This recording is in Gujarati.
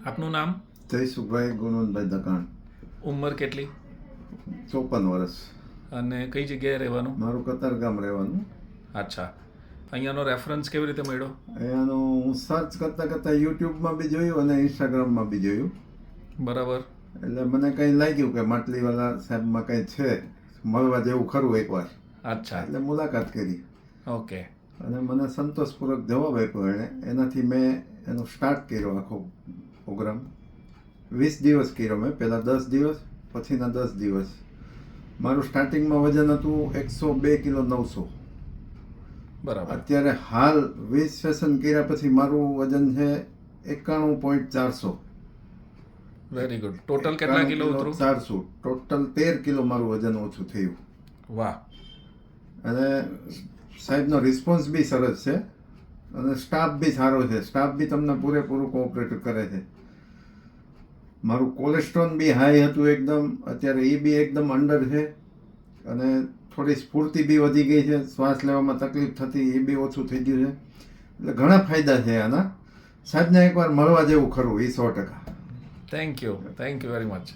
આપનું નામ? જયસુખભાઈ ગુણવંતભાઈ દકાણ. ઉંમર કેટલી? 54 વર્ષ. અને કઈ જગ્યાએ રહેવાનું? મારું કતારગામ રહેવાનું. અચ્છા, અહીંયાનો રેફરન્સ કેવી રીતે મળ્યો? અહીંયાનું હું સર્ચ કરતાં યુટ્યુબમાં બી જોયું અને ઇન્સ્ટાગ્રામમાં બી જોયું. બરાબર. એટલે મને કંઈ લાગ્યું કે માટલીવાલા સાહેબમાં કંઈ છે, મળવા જેવું ખરું એકવાર. અચ્છા, એટલે મુલાકાત કરી ઓકે. અને મને સંતોષપૂર્વક જવાબ આપ્યો એણે. એનાથી મેં એનો સ્ટાર્ટ કર્યો આખો પ્રોગ્રામ. 20 દિવસ કર્યો મેં, પહેલાં 10 દિવસ, પછીના 10 દિવસ. મારું સ્ટાર્ટિંગમાં વજન હતું 102 કિલો 900. બરાબર. અત્યારે હાલ 20 સેશન કર્યા પછી મારું વજન છે 91.400. Very good. ટોટલ કેટલા કિલો ઉતરું? 400. ટોટલ 13 કિલો મારું વજન ઓછું થયું. વાહ. અને સાહેબનો રિસ્પોન્સ બી સરસ છે અને સ્ટાફ બી સારો છે. સ્ટાફ બી તમને પૂરેપૂરું કોઓપરેટ કરે છે. મારું કોલેસ્ટ્રોલ બી હાઈ હતું એકદમ, અત્યારે એ બી એકદમ અંડર છે. અને થોડી સ્ફૂર્તિ બી વધી ગઈ છે, શ્વાસ લેવામાં તકલીફ થતી એ બી ઓછું થઈ ગયું છે. એટલે ઘણા ફાયદા છે આના. સાહેબને એકવાર મળવા જેવું ખરું, એ 100%. Thank you very much.